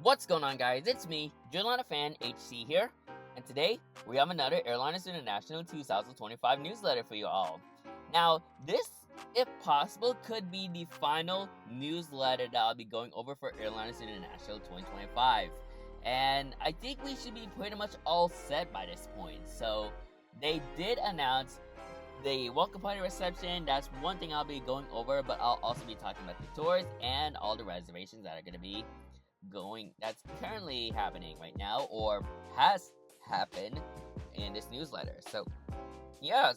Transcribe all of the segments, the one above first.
What's going on, guys? It's me, Airliner Fan HC here, and today we have another Airliners International 2025 newsletter for you all. Now, this, if possible, could be the final newsletter that I'll be going over for Airliners International 2025, and I think we should be pretty much all set by this point. So, they did announce the welcome party reception. That's one thing I'll be going over, but I'll also be talking about the tours and all the reservations that are going to be that's currently happening right now or has happened in this newsletter. So yes,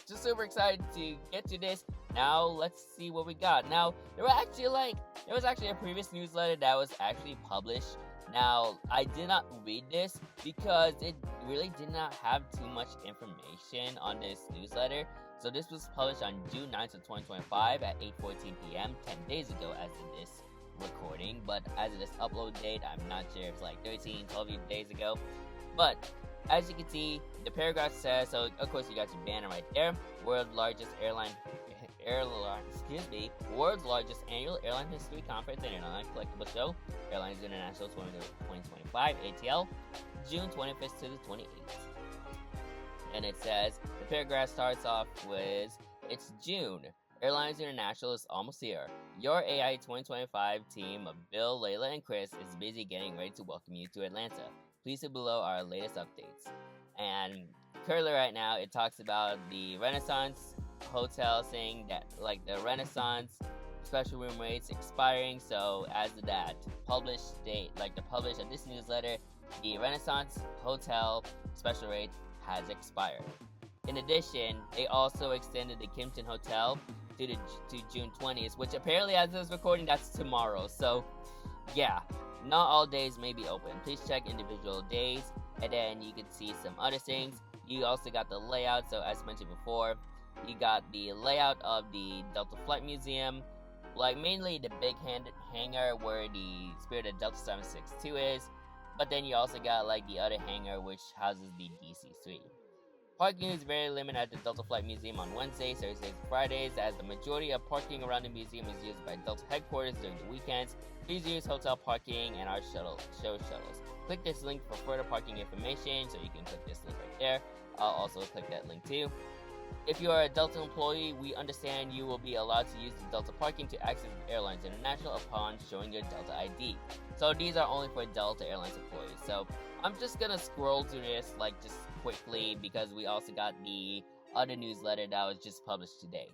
just super excited to get to this. Now let's see what we got. Now there was actually a previous newsletter that was actually published. Now I did not read this because it really did not have too much information on this newsletter. So this was published on June 9th of 2025 at 8:14 p.m. 10 days ago as of this recording, but as of this upload date, I'm not sure if it's like 12 days ago. But as you can see, the paragraph says, so of course you got your banner right there, world's largest annual airline history conference and airline collectible show, Airliners International 2025 ATL, June 25th to the 28th. And it says, the paragraph starts off with, it's June. Airliners International is almost here. Your AI 2025 team of Bill, Layla, and Chris is busy getting ready to welcome you to Atlanta. Please see below our latest updates. And currently right now, it talks about the Renaissance Hotel saying that, like, the Renaissance special room rates expiring. So as of that published date, like the publish of this newsletter, the Renaissance Hotel special rate has expired. In addition, they also extended the Kimpton Hotel to June 20th, which apparently as of this recording, that's tomorrow. So yeah, not all days may be open. Please check individual days, and then you can see some other things. You also got the layout. So as mentioned before, you got the layout of the Delta Flight Museum, like mainly the big hangar where the Spirit of Delta 762 is, but then you also got like the other hangar which houses the DC-3. Parking is very limited at the Delta Flight Museum on Wednesdays, Thursdays, and Fridays, as the majority of parking around the museum is used by Delta headquarters during the weekends. Please use hotel parking and our show shuttles. Click this link for further parking information, so you can click this link right there. I'll also click that link too. If you are a Delta employee, we understand you will be allowed to use the Delta parking to access Airlines International upon showing your Delta ID. So these are only for Delta Airlines employees. So I'm just gonna scroll through this just quickly because we also got the other newsletter that was just published today.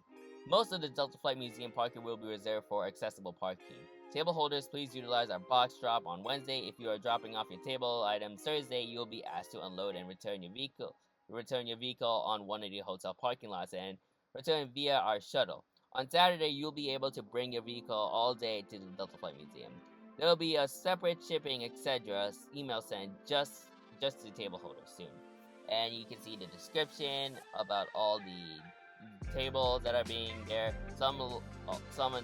Most of the Delta Flight Museum parking will be reserved for accessible parking. Table holders, please utilize our box drop on Wednesday. If you are dropping off your table items Thursday, you will be asked to unload and return your vehicle on one of the hotel parking lots and return via our shuttle. On Saturday, you'll be able to bring your vehicle all day to the Delta Flight Museum. There will be a separate shipping, etc. email sent just to table holders soon. And you can see the description about all the tables that are being there. Some of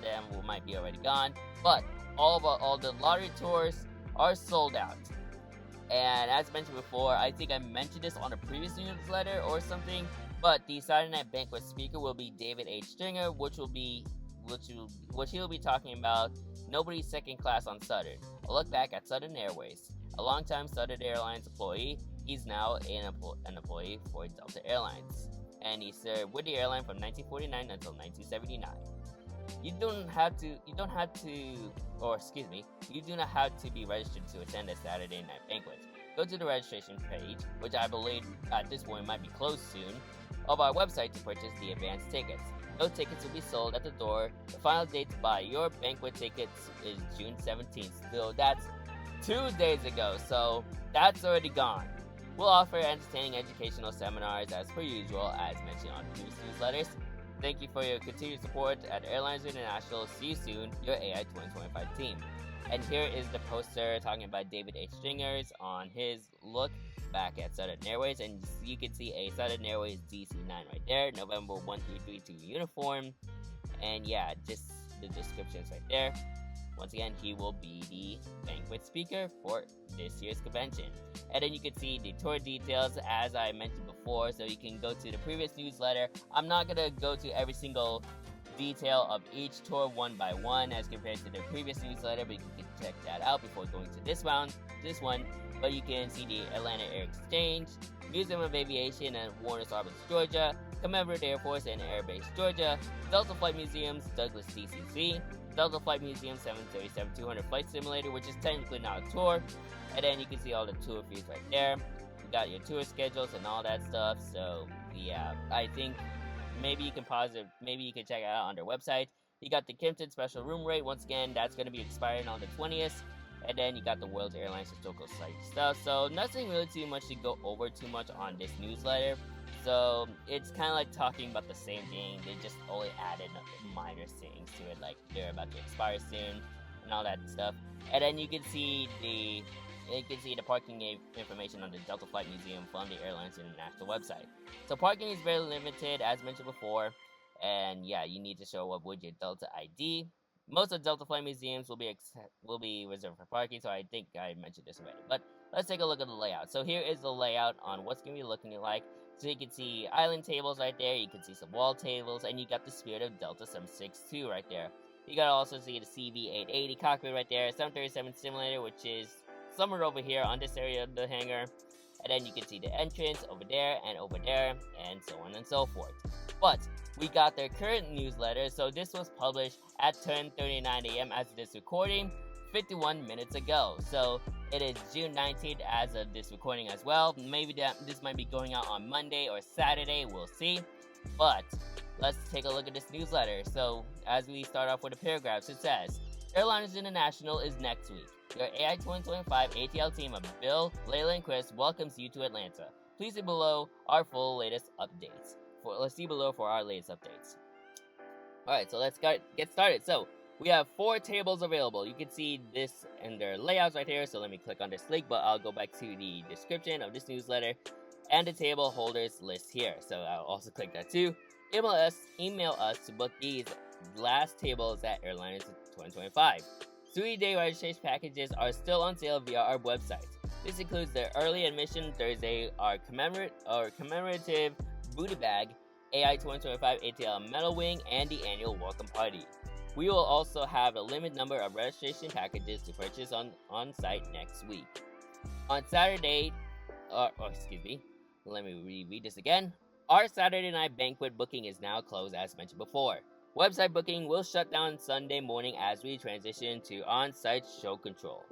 them might be already gone, but all the lottery tours are sold out. And as mentioned before, I think I mentioned this on a previous newsletter or something, but the Saturday night banquet speaker will be David H. Stringer, which he'll be talking about Nobody's Second Class on Southern, a look back at Southern Airways. A longtime Southern Airlines employee, he's now an employee for Delta Airlines, and he served with the airline from 1949 until 1979. You do not have to be registered to attend a Saturday night banquet. Go to the registration page, which I believe at this point might be closed soon, of our website to purchase the advance tickets. No tickets will be sold at the door. The final date to buy your banquet tickets is June 17th. So that's 2 days ago, so that's already gone. We'll offer entertaining educational seminars as per usual, as mentioned on previous newsletters. Thank you for your continued support at Airliners International. See you soon, your AI 2025 team. And here is the poster talking about David H. Stringers on his look back at Southern Airways. And you can see a Southern Airways DC-9 right there, November 1332 uniform. And yeah, just the descriptions right there. Once again, he will be the banquet speaker for this year's convention. And then you can see the tour details as I mentioned before, so you can go to the previous newsletter. I'm not going to go to every single detail of each tour one by one as compared to the previous newsletter, but you can check that out before going to this one. But you can see the Atlanta Air Exchange, Museum of Aviation and Warner Robins, Georgia, Commemorative Air Force and Air Base, Georgia, Delta Flight Museums, Douglas DCC, Delta Flight Museum 737-200 Flight Simulator, which is technically not a tour, and then you can see all the tour fees right there. You got your tour schedules and all that stuff, so yeah, I think maybe you can pause it, maybe you can check it out on their website. You got the Kimpton special room rate, once again, that's going to be expiring on the 20th. And then you got the World's Airlines Historical Site stuff. So nothing really too much to go over too much on this newsletter. So it's kind of like talking about the same thing. They just only added minor things to it, like they're about to expire soon and all that stuff. And then you can see the parking information on the Delta Flight Museum from the Airlines International website. So parking is very limited, as mentioned before. And yeah, you need to show up with your Delta ID. Most of the Delta Flight Museums will be reserved for parking, so I think I mentioned this already. But let's take a look at the layout. So here is the layout on what's going to be looking like. So you can see island tables right there, you can see some wall tables, and you got the Spirit of Delta 762 right there. You got to also see the CV-880 cockpit right there, 737 simulator, which is somewhere over here on this area of the hangar. And then you can see the entrance over there, and so on and so forth. But we got their current newsletter, so this was published at 10:39 a.m. as of this recording, 51 minutes ago. So it is June 19th as of this recording as well. Maybe this might be going out on Monday or Saturday, we'll see. But let's take a look at this newsletter. So as we start off with the paragraphs, it says, Airliners International is next week. Your AI 2025 ATL team of Bill, Layla, and Chris welcomes you to Atlanta. Please see below our latest updates. Let's see below for our latest updates. Alright, so let's get started. So, we have 4 tables available. You can see this in their layouts right here, so let me click on this link, but I'll go back to the description of this newsletter and the table holders list here. So, I'll also click that too. Email us to book these last tables at Airliners 2025. 3-day registration packages are still on sale via our website. This includes the early admission Thursday, our commemorative booty bag, AI 2025 ATL Metal Wing, and the annual welcome party. We will also have a limited number of registration packages to purchase on site next week. On Saturday, let me reread this again. Our Saturday night banquet booking is now closed as mentioned before. Website booking will shut down Sunday morning as we transition to on-site show control.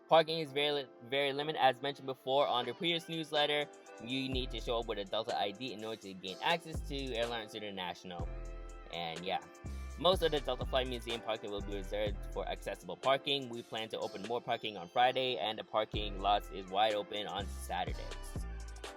Parking is very, very limited as mentioned before on the previous newsletter. You need to show up with a Delta ID in order to gain access to Airliners International. And yeah, most of the Delta Flight Museum parking will be reserved for accessible parking. We plan to open more parking on Friday, and the parking lots is wide open on Saturdays.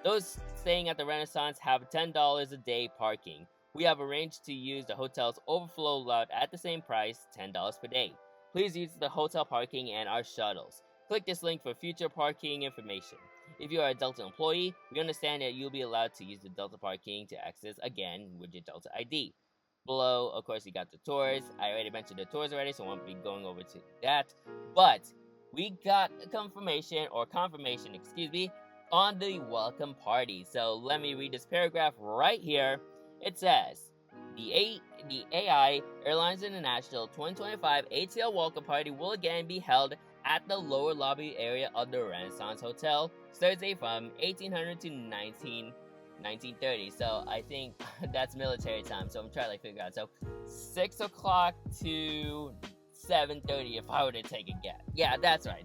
Those staying at the Renaissance have $10 a day parking. We have arranged to use the hotel's overflow lot at the same price, $10 per day. Please use the hotel parking and our shuttles. Click this link for future parking information. If you are a Delta employee, we understand that you'll be allowed to use the Delta parking to access again with your Delta ID. Below, of course, you got the tours. I already mentioned the tours already, so I won't be going over to that. But we got a confirmation, on the welcome party. So let me read this paragraph right here. It says, the AI Airlines International 2025 ATL welcome party will again be held at the lower lobby area of the Renaissance Hotel, Thursday from 1800 to 1930. So I think that's military time, so I'm trying to figure out. So 6 o'clock to 7:30 if I were to take a guess. Yeah, that's right.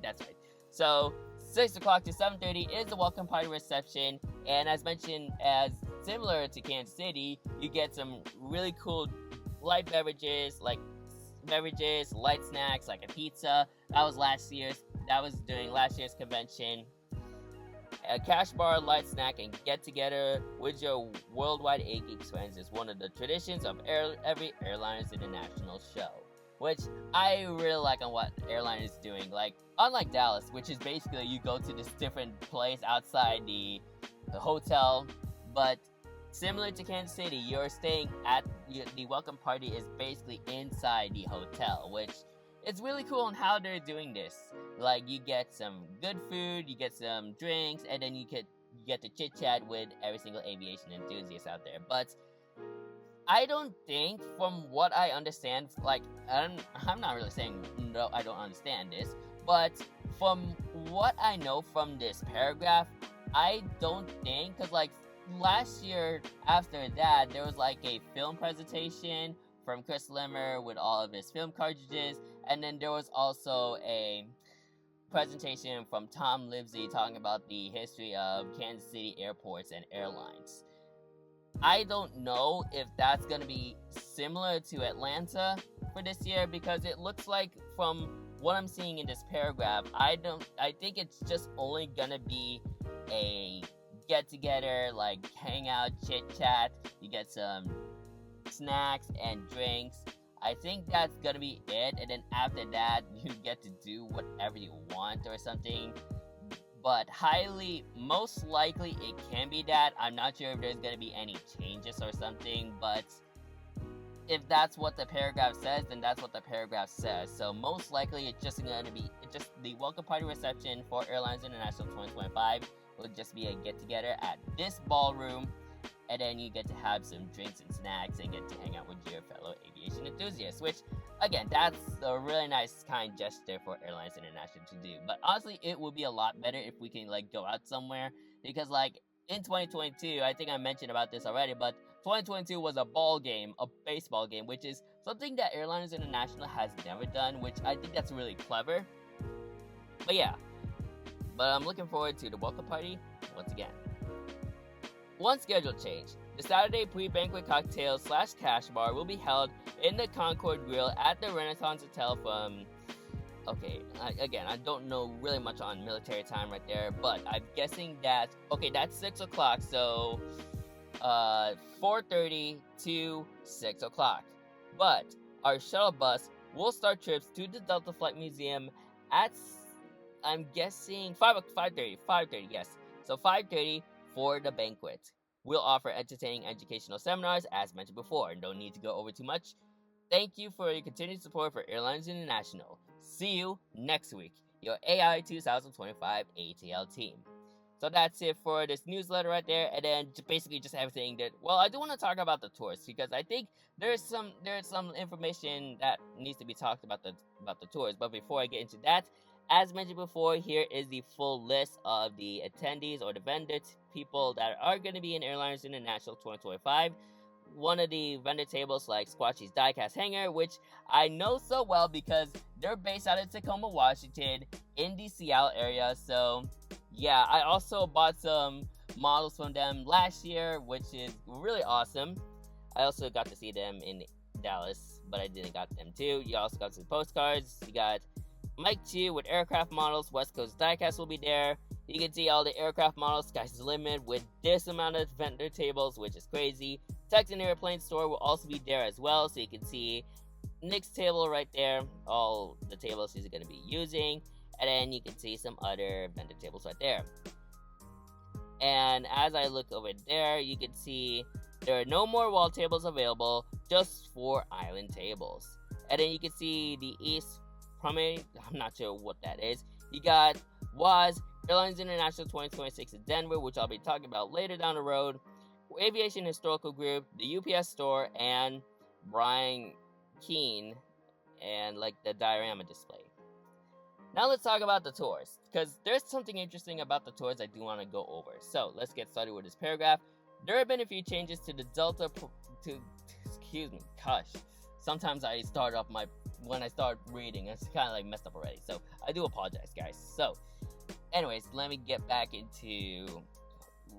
So 6 o'clock to 7:30 is the welcome party reception, and as mentioned, as similar to Kansas City, you get some really cool light beverages, light snacks, like a pizza. That was during last year's convention. A cash bar, light snack, and get together with your worldwide A-Geeks friends is one of the traditions of every Airliners International show, which I really like on what Airliners is doing. Like, unlike Dallas, which is basically you go to this different place outside the hotel, but similar to Kansas City, you're staying at the welcome party is basically inside the hotel, which is really cool on how they're doing this. Like, you get some good food, you get some drinks, and then you get to chit chat with every single aviation enthusiast out there. But I don't think, from what I understand, like, I'm not really saying no, I don't understand this, but from what I know from this paragraph, I don't think, because, like, last year after that, there was, like, a film presentation from Chris Limmer with all of his film cartridges, and then there was also a presentation from Tom Livesey talking about the history of Kansas City airports and airlines. I don't know if that's going to be similar to Atlanta for this year, because it looks like, from what I'm seeing in this paragraph, I think it's just only going to be a get together, like hang out, chit chat, you get some snacks and drinks. I think that's gonna be it, and then after that, you get to do whatever you want or something. But most likely, it can be that. I'm not sure if there's gonna be any changes or something, but if that's what the paragraph says, then that's what the paragraph says. So most likely, it's just gonna be the welcome party reception for Airliners International 2025 will just be a get together at this ballroom. And then you get to have some drinks and snacks and get to hang out with your fellow aviation enthusiasts, which, again, that's a really nice, kind gesture for Airlines International to do. But honestly, it would be a lot better if we can, like, go out somewhere, because, like, in 2022, I think I mentioned about this already, but 2022 was a baseball game, which is something that Airlines International has never done, which I think that's really clever. But yeah, I'm looking forward to the welcome party once again. One schedule change. The Saturday pre-banquet cocktail / cash bar will be held in the Concord Grill at the Renaissance Hotel from... Okay, again, I don't know really much on military time right there, but I'm guessing that... Okay, that's 6 o'clock, so... 4:30 to 6 o'clock. But our shuttle bus will start trips to the Delta Flight Museum at... I'm guessing 5:30, yes. So 5:30 for the banquet. We'll offer entertaining educational seminars, as mentioned before. No need to go over too much. Thank you for your continued support for Airlines International. See you next week, your AI 2025 ATL team. So that's it for this newsletter right there, and then basically just everything that... Well, I do want to talk about the tours, because I think there's some information that needs to be talked about the tours. But before I get into that, as mentioned before, here is the full list of the attendees or the vendor people that are going to be in Airliners International 2025. One of the vendor tables, like Squatchy's Diecast Hangar, which I know so well because they're based out of Tacoma, Washington, in the Seattle area. So, yeah, I also bought some models from them last year, which is really awesome. I also got to see them in Dallas, but I didn't got them too. You also got some postcards. You got Mike Chu with aircraft models. West Coast Diecast will be there. You can see all the aircraft models. Sky's the limit with this amount of vendor tables, which is crazy. Texan Airplane Store will also be there as well, so you can see Nick's table right there, all the tables he's going to be using, and then you can see some other vendor tables right there. And as I look over there, you can see there are no more wall tables available, just 4 island tables. And then you can see the East Promenade, I'm not sure what that is. You got WAS, Airlines International 2026 in Denver, which I'll be talking about later down the road, Aviation Historical Group, the UPS Store, and Brian Keene, and like the diorama display. Now let's talk about the tours, because there's something interesting about the tours I do want to go over. So let's get started with this paragraph. There have been a few changes to the Delta excuse me, gosh. Sometimes I start off when I start reading, it's kind of like messed up already. So I do apologize, guys. So anyways, let me get back into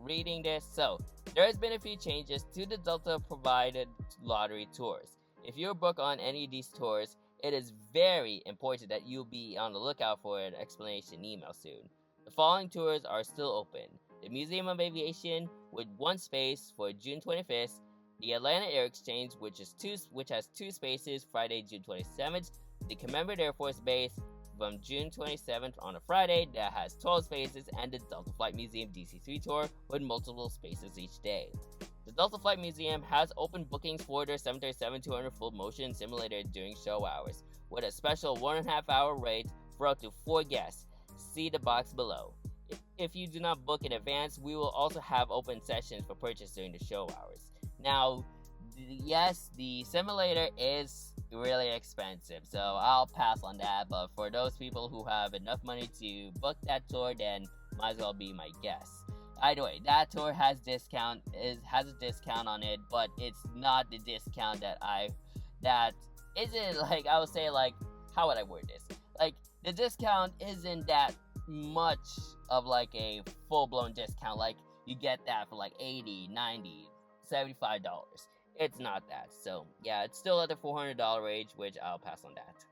reading this. So there has been a few changes to the Delta provided lottery tours. If you book on any of these tours, it is very important that you be on the lookout for an explanation email soon. The following tours are still open: the Museum of Aviation with 1 space for June 25th, the Atlanta Air Exchange, which has 2 spaces Friday, June 27th, the Commemorative Air Force Base from June 27th on a Friday that has 12 spaces, and the Delta Flight Museum DC-3 tour with multiple spaces each day. The Delta Flight Museum has open bookings for their 737-200 full motion simulator during show hours, with a special 1.5 hour rate for up to 4 guests. See the box below. If you do not book in advance, we will also have open sessions for purchase during the show hours. Now, yes, the simulator is really expensive, so I'll pass on that. But for those people who have enough money to book that tour, then might as well be my guest. Either way, that tour has a discount on it, but it's not the discount that isn't, like, I would say, like, how would I word this? Like, the discount isn't that much of like a full-blown discount. Like, you get that for like $80, $90, $75. It's not that. So yeah, it's still at the $400 range, which I'll pass on that.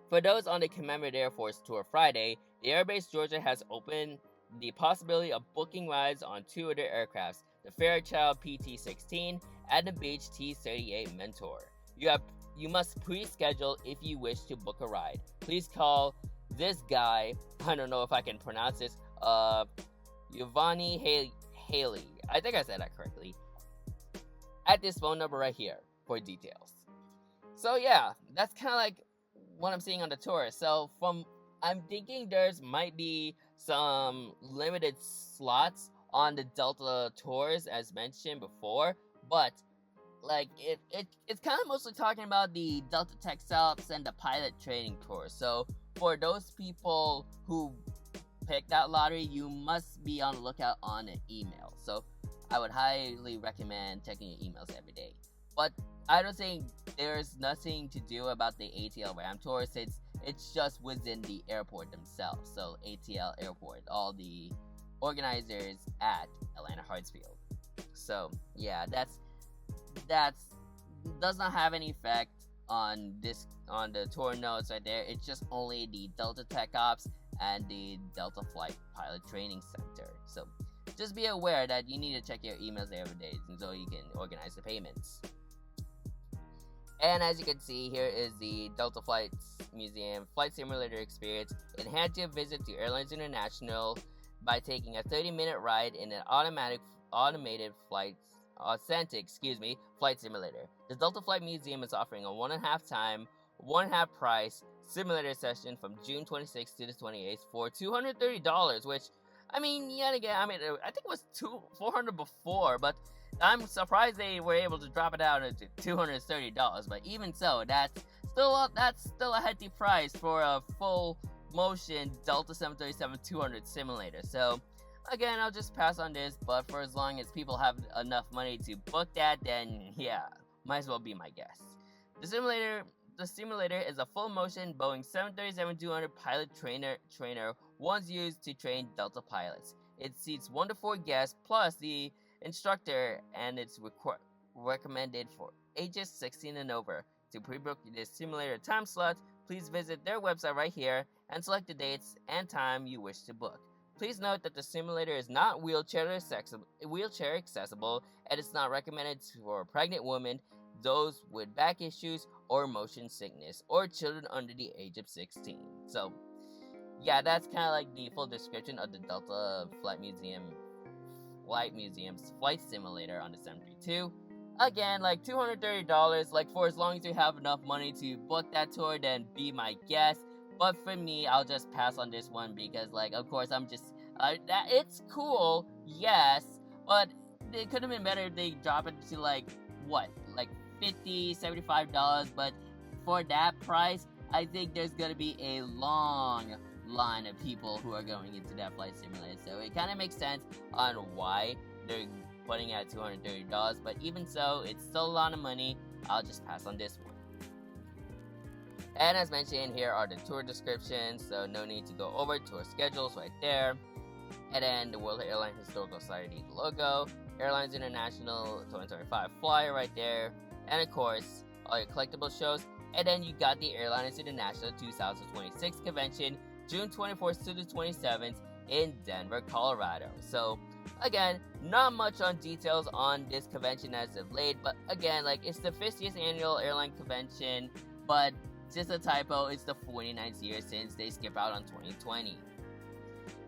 For those on the Commemorative Air Force Tour Friday, the Airbase Georgia has opened the possibility of booking rides on two other aircrafts, the Fairchild PT-16 and the Beech T-38 Mentor. You must pre-schedule if you wish to book a ride. Please call this guy, I don't know if I can pronounce this, Giovanni Haley, I think I said that correctly, at this phone number right here for details. So yeah, that's kind of like what I'm seeing on the tour. So I'm thinking there's might be some limited slots on the Delta tours as mentioned before, but like it's kind of mostly talking about the Delta Tech Ops and the pilot training tour. So for those people who pick that lottery, you must be on the lookout on an email. So I would highly recommend checking your emails every day. But I don't think there's nothing to do about the ATL Ram tour since it's just within the airport themselves. So ATL Airport, all the organizers at Atlanta Hartsfield. So yeah, that's does not have any effect on the tour notes right there. It's just only the Delta Tech Ops and the Delta Flight Pilot Training Center. So just be aware that you need to check your emails every day so you can organize the payments. And as you can see, here is the Delta Flights Museum Flight Simulator Experience. Enhance your visit to Airlines International by taking a 30-minute ride in an automated flight simulator. The Delta Flight Museum is offering a 1.5 price simulator session from June 26th to the 28th for $230, which, I mean, yet again, I think it was $400 before, but I'm surprised they were able to drop it down to $230. But even so, that's still a hefty price for a full motion Delta 737-200 simulator. So again, I'll just pass on this, but for as long as people have enough money to book that, then yeah, might as well be my guest. The simulator is a full-motion Boeing 737-200 pilot trainer once used to train Delta pilots. It seats 1 to 4 guests plus the instructor, and it's recommended for ages 16 and over. To pre-book this simulator time slot, please visit their website right here and select the dates and time you wish to book. Please note that the simulator is not wheelchair accessible, and it's not recommended for pregnant women, those with back issues or motion sickness, or children under the age of 16. So, yeah, that's kind of like the full description of the Delta Flight Museum's flight simulator on the 732. Again, like $230, like for as long as you have enough money to book that tour, then be my guest. But for me, I'll just pass on this one because, like, of course, I'm just it's cool, yes, but it could have been better if they drop it to like $50, $75. But for that price, I think there's gonna be a long line of people who are going into that flight simulator. So it kind of makes sense on why they're putting it at $230. But even so, it's still a lot of money. I'll just pass on this one. And as mentioned, here are the tour descriptions, so no need to go over tour schedules right there. And then the World Airline Historical Society logo, Airlines International 2025 flyer right there, and of course, all your collectible shows. And then you got the Airliners International 2026 Convention, June 24th to the 27th in Denver, Colorado. So again, not much on details on this convention as of late, but again, like, it's the 50th annual airline convention, but just a typo, it's the 49th year since they skip out on 2020.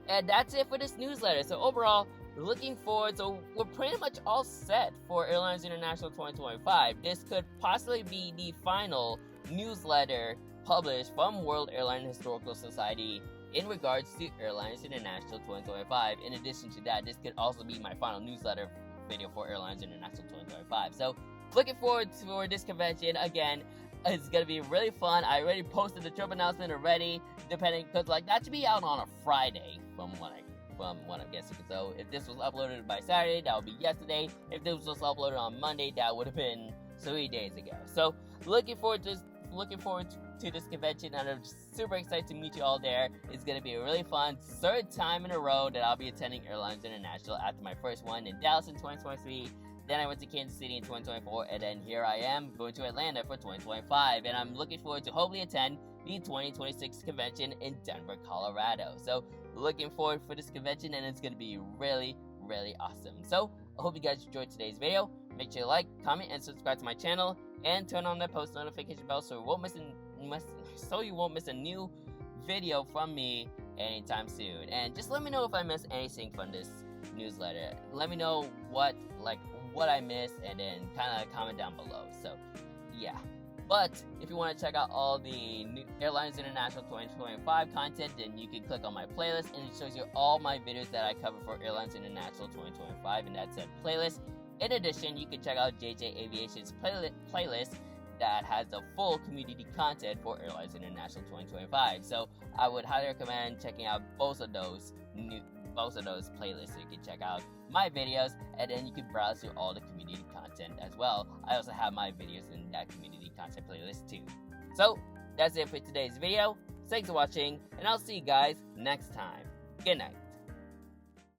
And that's it for this newsletter. So overall, we're looking forward, so we're pretty much all set for Airlines International 2025. This could possibly be the final newsletter published from World Airline Historical Society in regards to Airlines International 2025. In addition to that, this could also be my final newsletter video for Airliners International 2025. So, looking forward to this convention. Again, it's gonna be really fun. I already posted the trip announcement already, because like that should be out on a Friday from what I'm guessing. So if this was uploaded by Saturday, that would be yesterday. If this was uploaded on Monday, that would have been 3 days ago. So looking forward to this convention, and I'm super excited to meet you all there. It's gonna be a really fun third time in a row that I'll be attending Airlines International after my first one in Dallas in 2023. Then I went to Kansas City in 2024, and then here I am going to Atlanta for 2025, and I'm looking forward to hopefully attend the 2026 convention in Denver, Colorado. So looking forward for this convention, and it's going to be really, really awesome. So I hope you guys enjoyed today's video. Make sure you like, comment, and subscribe to my channel, and turn on the post notification bell so you won't miss a new video from me anytime soon. And just let me know if I missed anything from this newsletter. Let me know what I missed, and then kind of comment down below. So yeah, but if you want to check out all the new Airliners International 2025 content, then you can click on my playlist, and it shows you all my videos that I cover for Airlines International 2025, and that's a playlist. In addition, you can check out JJ Aviation's playlist that has the full community content for Airlines International 2025. So I would highly recommend checking out both of those playlists, so you can check out my videos, and then you can browse through all the community content as well. I also have my videos in that community content playlist too. So that's it for today's video. Thanks for watching, and I'll see you guys next time. Good night.